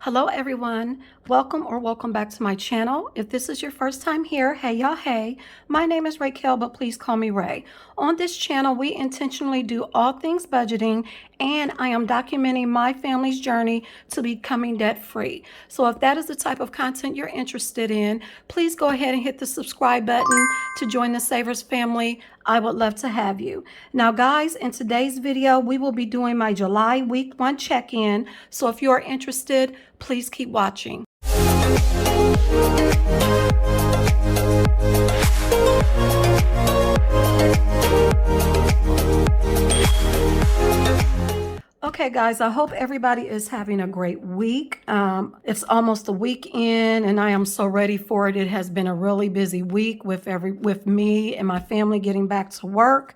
Hello everyone, welcome back to my channel. If this is your first time here, hey y'all, hey, my name is Raquel, but please call me Ray. On this channel, we intentionally do all things budgeting, and I am documenting my family's journey to becoming debt free. So if that is the type of content you're interested in, please go ahead and hit the subscribe button to join the Savers family. I would love to have you. Now guys, in today's video, we will be doing my July week 1 check-in. So if you are interested, please keep watching. Okay, guys, I hope everybody is having a great week. It's almost the weekend, and I am so ready for it. It has been a really busy week with me and my family getting back to work.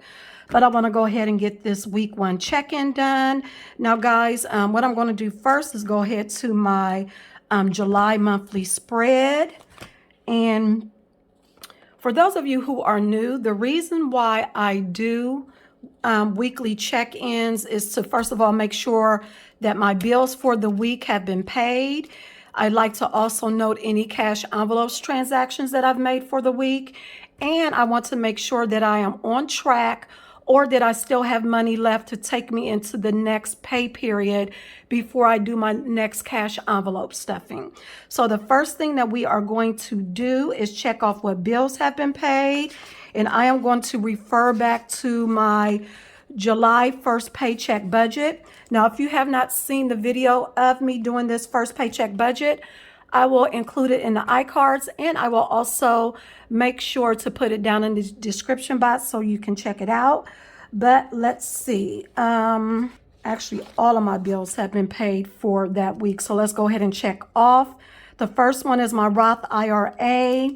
But I want to go ahead and get this week 1 check-in done. Now, guys, what I'm going to do first is go ahead to my July monthly spread. And for those of you who are new, the reason why I do weekly check-ins is to, first of all, make sure that my bills for the week have been paid. I'd like to also note any cash envelopes transactions that I've made for the week. And I want to make sure that I am on track, or that I still have money left to take me into the next pay period before I do my next cash envelope stuffing. So the first thing that we are going to do is check off what bills have been paid. And I am going to refer back to my July 1st paycheck budget. Now, if you have not seen the video of me doing this first paycheck budget, I will include it in the iCards, and I will also make sure to put it down in the description box so you can check it out. But let's see. Actually, all of my bills have been paid for that week. So let's go ahead and check off. The first one is my Roth IRA.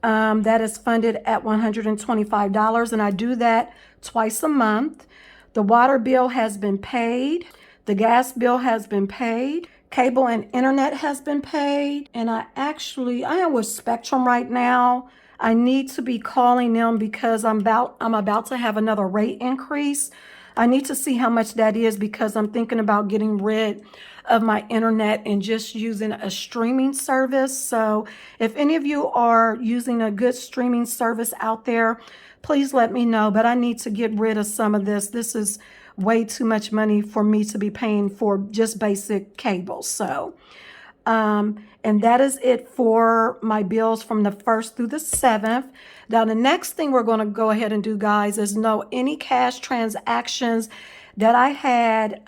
That is funded at $125, and I do that twice a month. The water bill has been paid. The gas bill has been paid. Cable and internet has been paid. And I am with Spectrum right now. I need to be calling them because I'm about to have another rate increase. I need to see how much that is because I'm thinking about getting rid of my internet and just using a streaming service. So if any of you are using a good streaming service out there, please let me know. But I need to get rid of some of this. This is way too much money for me to be paying for just basic cable. So, and that is it for my bills from the 1st through the 7th. Now, the next thing we're going to go ahead and do, guys, is know any cash transactions that I had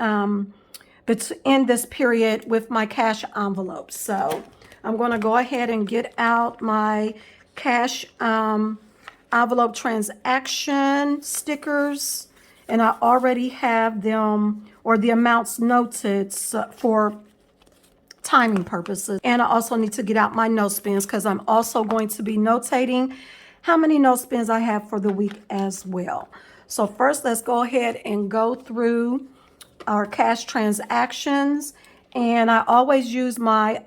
in this period with my cash envelope. So I'm going to go ahead and get out my cash envelope transaction stickers. And I already have them, or the amounts noted for timing purposes. And I also need to get out my no spends because I'm also going to be notating how many no spends I have for the week as well. So first, let's go ahead and go through our cash transactions. And I always use my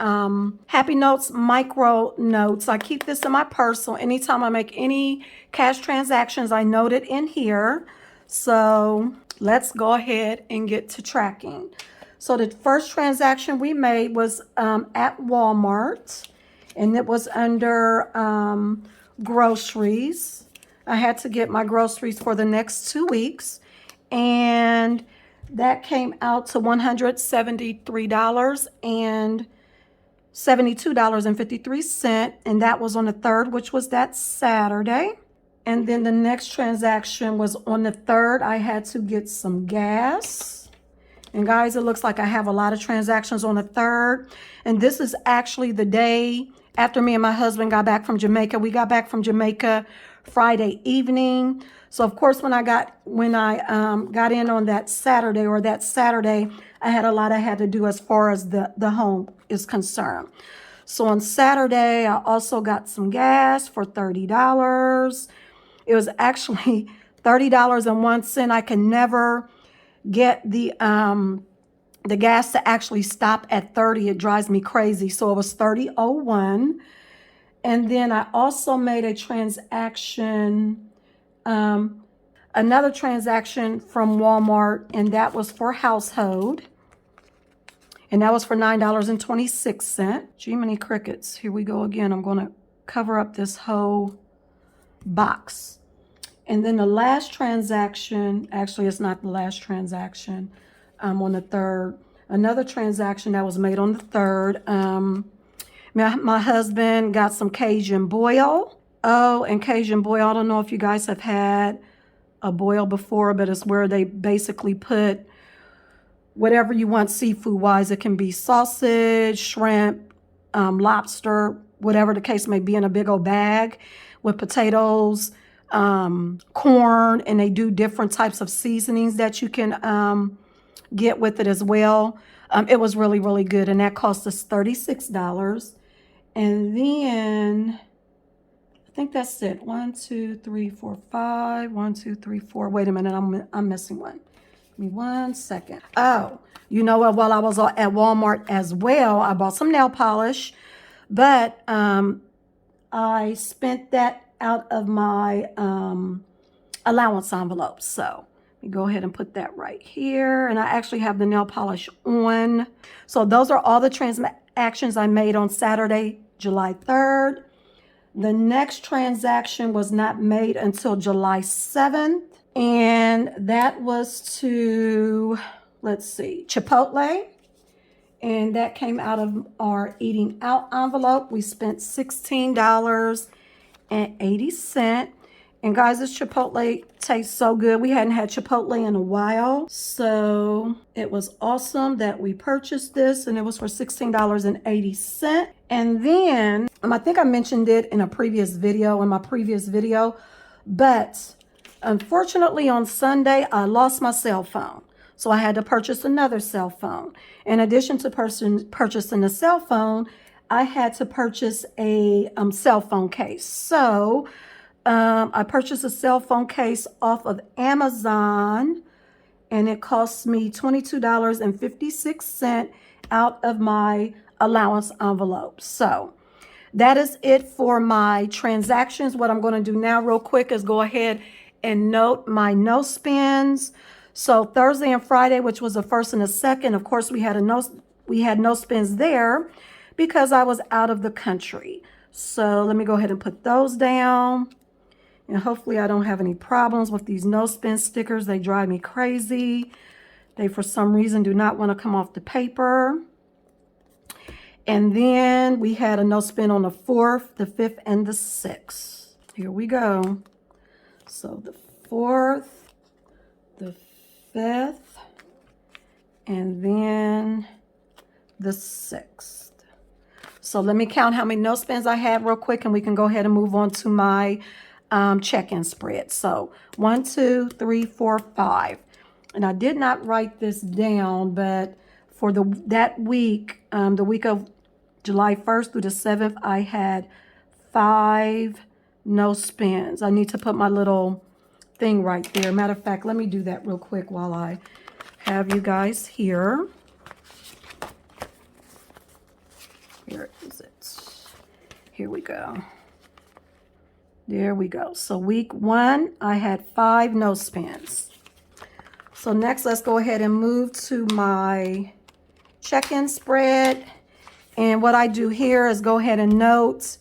Happy Notes micro notes. I keep this in my purse, so anytime I make any cash transactions, I note it in here. So let's go ahead and get to tracking. So the first transaction we made was at Walmart, and it was under groceries. I had to get my groceries for the next 2 weeks, and that came out to $173 and $72.53, and that was on the 3rd, which was that Saturday. And then the next transaction was on the 3rd. I had to get some gas. And guys, it looks like I have a lot of transactions on the 3rd. And this is actually the day after me and my husband got back from Jamaica. We got back from Jamaica Friday evening. So of course, when I got in on that Saturday, I had a lot I had to do as far as the home is concerned. So on Saturday, I also got some gas for $30. It was actually $30.01. I can never get the gas to actually stop at 30. It drives me crazy. So it was $30.01. And then I also made a transaction, another transaction from Walmart, and that was for household. And that was for $9.26. Jiminy crickets. Here we go again. I'm going to cover up this whole box. And then the last transaction, actually it's not the last transaction, on the 3rd. Another transaction that was made on the 3rd. My husband got some Cajun boil. Oh, and Cajun boil, I don't know if you guys have had a boil before, but it's where they basically put whatever you want seafood-wise. It can be sausage, shrimp, lobster, whatever the case may be, in a big old bag with potatoes, corn, and they do different types of seasonings that you can get with it as well. It was really, really good, and that cost us $36. And then I think that's it. 1, 2, 3, 4, 5. 1, 2, 3, 4. Wait a minute, I'm missing one. Give me 1 second. Oh, you know what? While I was at Walmart as well, I bought some nail polish, but I spent that out of my allowance envelope. So let me go ahead and put that right here. And I actually have the nail polish on. So those are all the transactions I made on Saturday, July 3rd. The next transaction was not made until July 7th. And that was to, let's see, Chipotle. And that came out of our eating out envelope. We spent $16.80. And guys, this Chipotle tastes so good. We hadn't had Chipotle in a while. So it was awesome that we purchased this, and it was for $16.80. And then, I think I mentioned it in my previous video, but unfortunately on Sunday, I lost my cell phone. So I had to purchase another cell phone. In addition to purchasing a cell phone, I had to purchase a cell phone case. So I purchased a cell phone case off of Amazon, and it cost me $22.56 out of my allowance envelope. So that is it for my transactions. What I'm going to do now real quick is go ahead and note my no spends. So Thursday and Friday, which was the 1st and the 2nd, of course, we had no spends there because I was out of the country. So let me go ahead and put those down. And hopefully I don't have any problems with these no spend stickers. They drive me crazy. They, for some reason, do not want to come off the paper. And then we had a no spend on the 4th, the 5th, and the 6th. Here we go. So the 4th, the 5th, and then the 6th. So let me count how many no spends I had real quick, and we can go ahead and move on to my check-in spread. So 1, 2, 3, 4, 5. And I did not write this down, but for that week, the week of July 1st through the 7th, I had 5 no spends. I need to put my little thing right there. Matter of fact, let me do that real quick while I have you guys here. Here is it. Here we go. There we go. So week 1, I had 5 no spends. So next, let's go ahead and move to my check-in spread. And what I do here is go ahead and note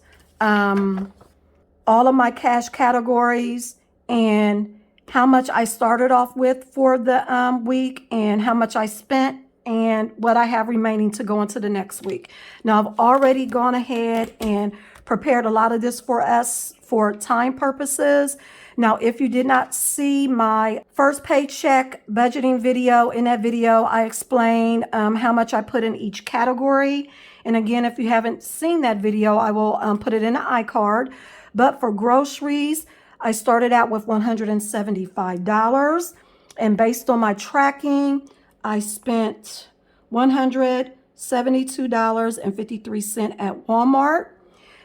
all of my cash categories and how much I started off with for the week and how much I spent and what I have remaining to go into the next week. Now, I've already gone ahead and prepared a lot of this for us for time purposes. Now, if you did not see my first paycheck budgeting video, in that video, I explained how much I put in each category. And again, if you haven't seen that video, I will put it in the iCard. But for groceries, I started out with $175. And based on my tracking, I spent $172.53 at Walmart.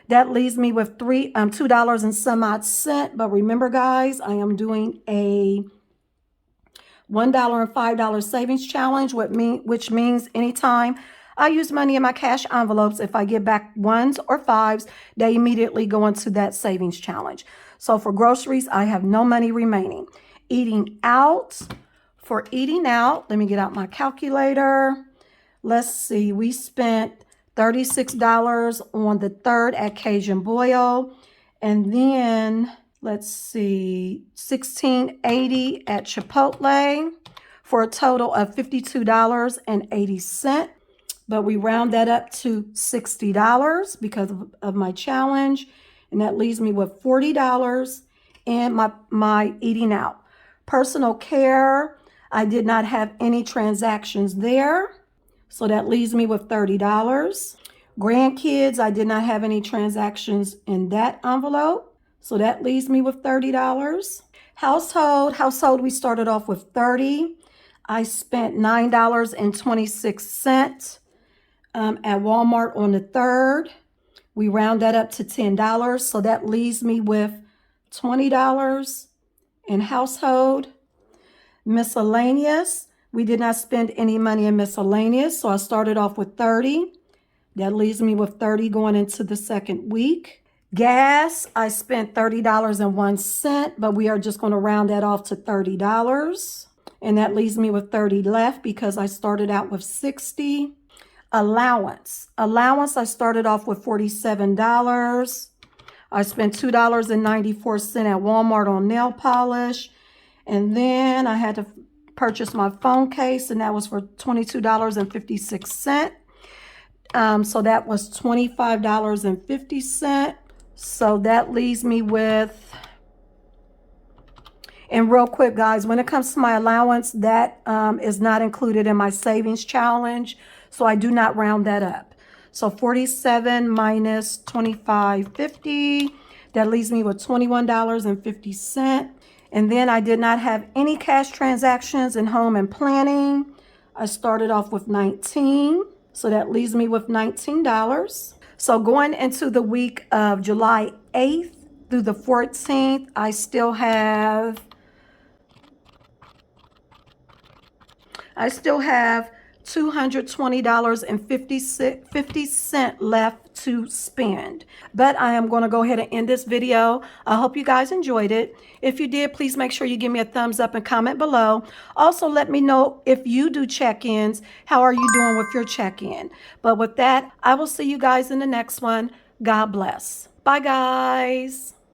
That leaves me with $2 and some odd cent. But remember, guys, I am doing a $1 and $5 savings challenge, which means anytime I use money in my cash envelopes, if I get back 1s or 5s, they immediately go into that savings challenge. So for groceries, I have no money remaining. For eating out, let me get out my calculator. let's see, we spent $36 on the 3rd at Cajun Boil. And then, let's see, $16.80 at Chipotle for a total of $52.80. But we round that up to $60 because of my challenge. And that leaves me with $40 in my eating out. Personal care, I did not have any transactions there. So that leaves me with $30. Grandkids, I did not have any transactions in that envelope. So that leaves me with $30. Household, we started off with $30. I spent $9.26 at Walmart on the 3rd. We round that up to $10. So that leaves me with $20 in household. Miscellaneous, we did not spend any money in miscellaneous. So I started off with $30. That leaves me with $30 going into the 2nd week. Gas, I spent $30.01, but we are just going to round that off to $30. And that leaves me with $30 left because I started out with $60. Allowance, I started off with $47. I spent $2.94 at Walmart on nail polish. And then I had to purchase my phone case, and that was for $22.56. So that was $25.50. So that leaves me with, and real quick, guys, when it comes to my allowance, that is not included in my savings challenge. So I do not round that up. So 47 minus 25.50, that leaves me with $21.50. And then I did not have any cash transactions in home and planning. I started off with 19. So that leaves me with $19. So going into the week of July 8th through the 14th, I still have $220.50 left to spend. But I am going to go ahead and end this video. I hope you guys enjoyed it. If you did, please make sure you give me a thumbs up and comment below. Also, let me know if you do check-ins. How are you doing with your check-in? But with that, I will see you guys in the next one. God bless. Bye, guys.